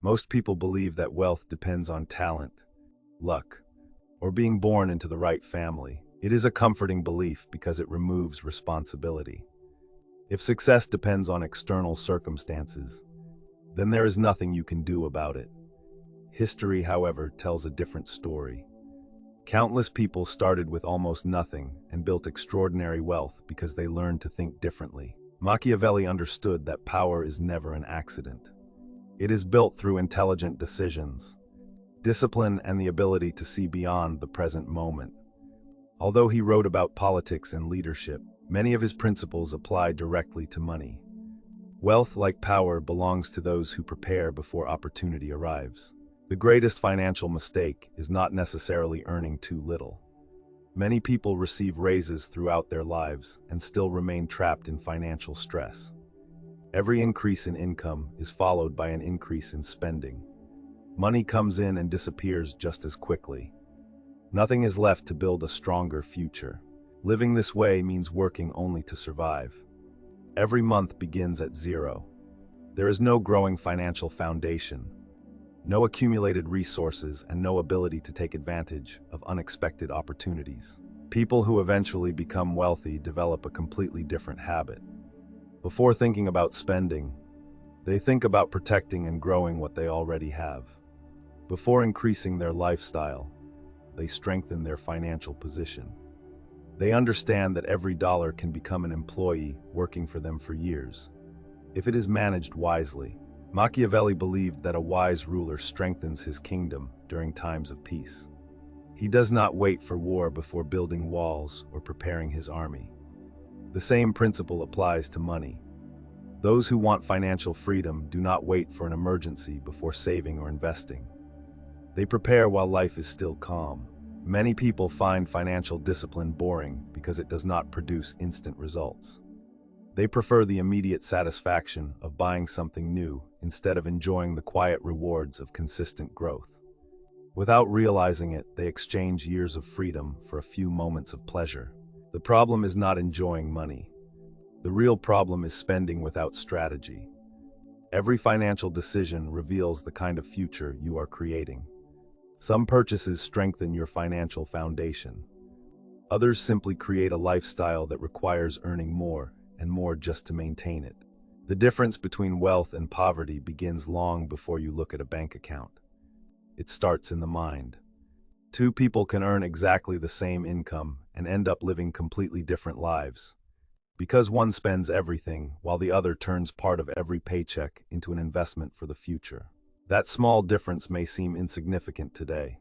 Most people believe that wealth depends on talent, luck, or being born into the right family. It is a comforting belief because it removes responsibility. If success depends on external circumstances, then there is nothing you can do about it. History, however, tells a different story. Countless people started with almost nothing and built extraordinary wealth because they learned to think differently. Machiavelli understood that power is never an accident. It is built through intelligent decisions, discipline, and the ability to see beyond the present moment. Although he wrote about politics and leadership, many of his principles apply directly to money. Wealth, like power, belongs to those who prepare before opportunity arrives. The greatest financial mistake is not necessarily earning too little. Many people receive raises throughout their lives and still remain trapped in financial stress. Every increase in income is followed by an increase in spending. Money comes in and disappears just as quickly. Nothing is left to build a stronger future. Living this way means working only to survive. Every month begins at zero. There is no growing financial foundation, no accumulated resources, and no ability to take advantage of unexpected opportunities. People who eventually become wealthy develop a completely different habit. Before thinking about spending, they think about protecting and growing what they already have. Before increasing their lifestyle, they strengthen their financial position. They understand that every dollar can become an employee working for them for years, if it is managed wisely. Machiavelli believed that a wise ruler strengthens his kingdom during times of peace. He does not wait for war before building walls or preparing his army. The same principle applies to money. Those who want financial freedom do not wait for an emergency before saving or investing. They prepare while life is still calm. Many people find financial discipline boring because it does not produce instant results. They prefer the immediate satisfaction of buying something new instead of enjoying the quiet rewards of consistent growth. Without realizing it, they exchange years of freedom for a few moments of pleasure. The problem is not enjoying money. The real problem is spending without strategy. Every financial decision reveals the kind of future you are creating. Some purchases strengthen your financial foundation. Others simply create a lifestyle that requires earning more and more just to maintain it. The difference between wealth and poverty begins long before you look at a bank account. It starts in the mind. Two people can earn exactly the same income and end up living completely different lives, because one spends everything while the other turns part of every paycheck into an investment for the future. That small difference may seem insignificant today,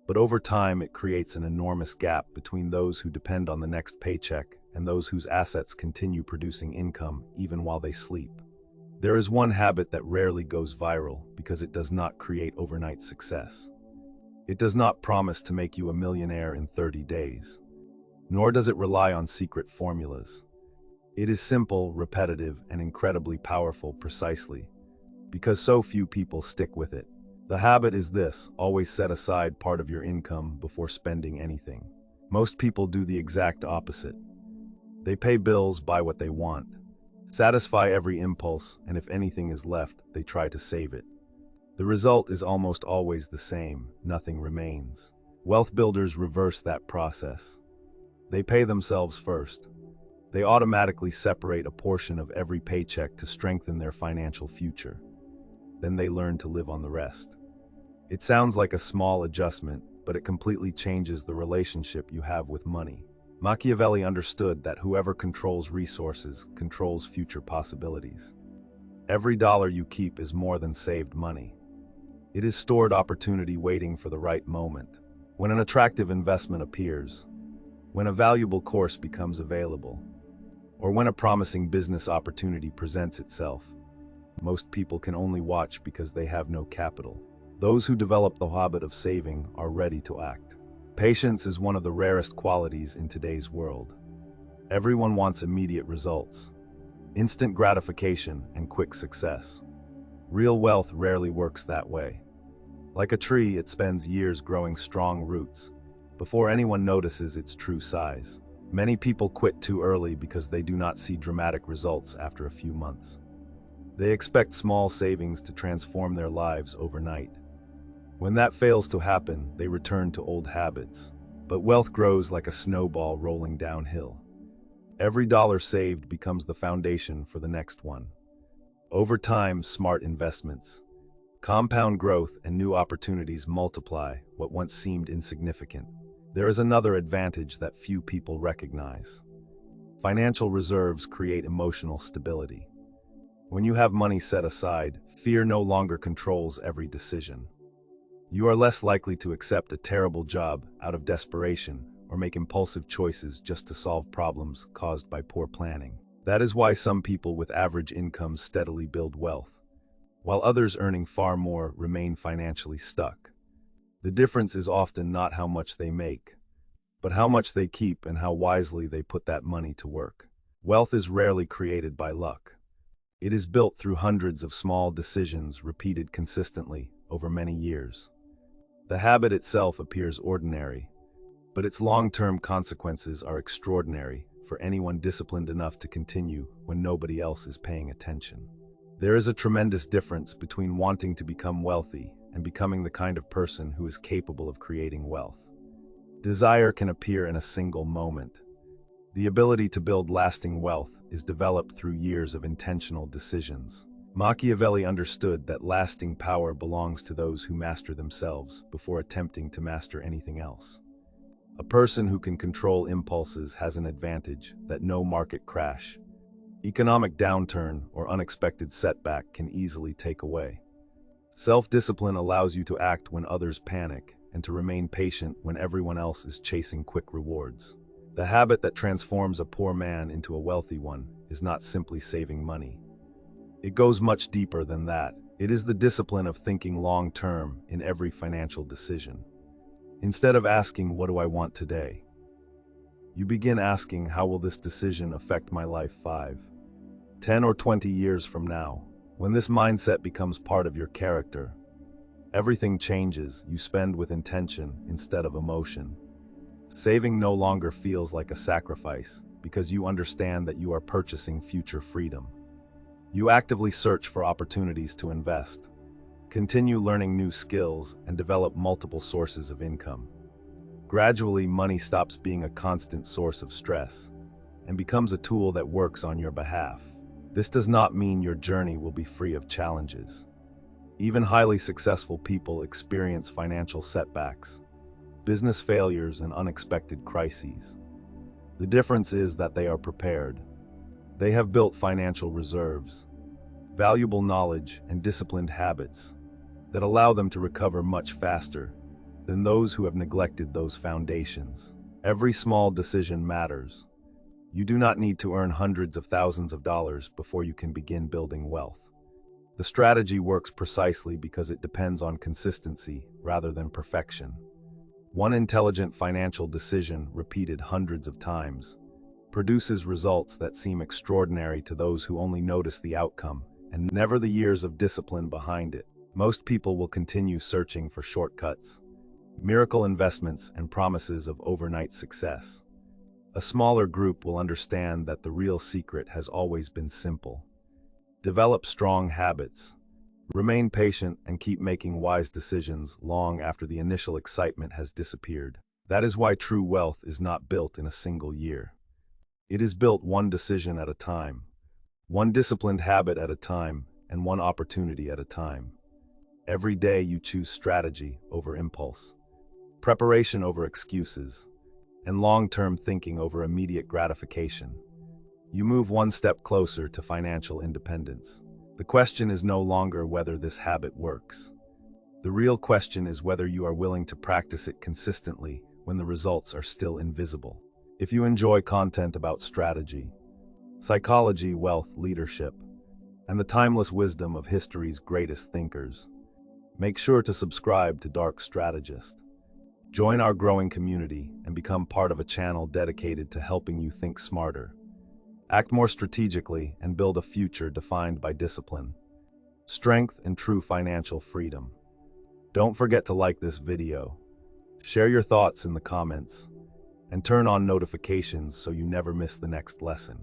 but over time it creates an enormous gap between those who depend on the next paycheck and those whose assets continue producing income even while they sleep. There is one habit that rarely goes viral because it does not create overnight success. It does not promise to make you a millionaire in 30 days, nor does it rely on secret formulas. It is simple, repetitive, and incredibly powerful precisely because so few people stick with it. The habit is this: always set aside part of your income before spending anything. Most people do the exact opposite. They pay bills, buy what they want, satisfy every impulse, and if anything is left, they try to save it. The result is almost always the same: nothing remains. Wealth builders reverse that process. They pay themselves first. They automatically separate a portion of every paycheck to strengthen their financial future. Then they learn to live on the rest. It sounds like a small adjustment, but it completely changes the relationship you have with money. Machiavelli understood that whoever controls resources controls future possibilities. Every dollar you keep is more than saved money. It is stored opportunity waiting for the right moment. When an attractive investment appears, when a valuable course becomes available, or when a promising business opportunity presents itself, most people can only watch because they have no capital. Those who develop the habit of saving are ready to act. Patience is one of the rarest qualities in today's world. Everyone wants immediate results, instant gratification, and quick success. Real wealth rarely works that way. Like a tree, it spends years growing strong roots before anyone notices its true size. Many people quit too early because they do not see dramatic results after a few months. They expect small savings to transform their lives overnight. When that fails to happen, they return to old habits. But wealth grows like a snowball rolling downhill. Every dollar saved becomes the foundation for the next one. Over time, smart investments, compound growth, and new opportunities multiply what once seemed insignificant. There is another advantage that few people recognize. Financial reserves create emotional stability. When you have money set aside, fear no longer controls every decision. You are less likely to accept a terrible job out of desperation or make impulsive choices just to solve problems caused by poor planning. That is why some people with average incomes steadily build wealth, while others earning far more remain financially stuck. The difference is often not how much they make, but how much they keep and how wisely they put that money to work. Wealth is rarely created by luck. It is built through hundreds of small decisions repeated consistently over many years. The habit itself appears ordinary, but its long-term consequences are extraordinary for anyone disciplined enough to continue when nobody else is paying attention. There is a tremendous difference between wanting to become wealthy and becoming the kind of person who is capable of creating wealth. Desire can appear in a single moment. The ability to build lasting wealth is developed through years of intentional decisions. Machiavelli understood that lasting power belongs to those who master themselves before attempting to master anything else. A person who can control impulses has an advantage that no market crash, economic downturn, or unexpected setback can easily take away. Self-discipline allows you to act when others panic and to remain patient when everyone else is chasing quick rewards. The habit that transforms a poor man into a wealthy one is not simply saving money. It goes much deeper than that. It is the discipline of thinking long-term in every financial decision. Instead of asking, "What do I want today?" you begin asking, "How will this decision affect my life 5, 10, or 20 years from now?" When this mindset becomes part of your character, everything changes. You spend with intention instead of emotion. Saving no longer feels like a sacrifice because you understand that you are purchasing future freedom. You actively search for opportunities to invest, continue learning new skills, and develop multiple sources of income. Gradually, money stops being a constant source of stress and becomes a tool that works on your behalf. This does not mean your journey will be free of challenges. Even highly successful people experience financial setbacks, business failures, and unexpected crises. The difference is that they are prepared. They have built financial reserves, valuable knowledge, and disciplined habits that allow them to recover much faster than those who have neglected those foundations. Every small decision matters. You do not need to earn hundreds of thousands of dollars before you can begin building wealth. The strategy works precisely because it depends on consistency rather than perfection. One intelligent financial decision, repeated hundreds of times, produces results that seem extraordinary to those who only notice the outcome and never the years of discipline behind it. Most people will continue searching for shortcuts, miracle investments, and promises of overnight success. A smaller group will understand that the real secret has always been simple. Develop strong habits, remain patient, and keep making wise decisions long after the initial excitement has disappeared. That is why true wealth is not built in a single year. It is built one decision at a time, one disciplined habit at a time, and one opportunity at a time. Every day you choose strategy over impulse, preparation over excuses, and long-term thinking over immediate gratification. You move one step closer to financial independence. The question is no longer whether this habit works. The real question is whether you are willing to practice it consistently when the results are still invisible. If you enjoy content about strategy, psychology, wealth, leadership, and the timeless wisdom of history's greatest thinkers, make sure to subscribe to Dark Strategist. Join our growing community and become part of a channel dedicated to helping you think smarter, act more strategically, and build a future defined by discipline, strength, and true financial freedom. Don't forget to like this video, share your thoughts in the comments, and turn on notifications so you never miss the next lesson.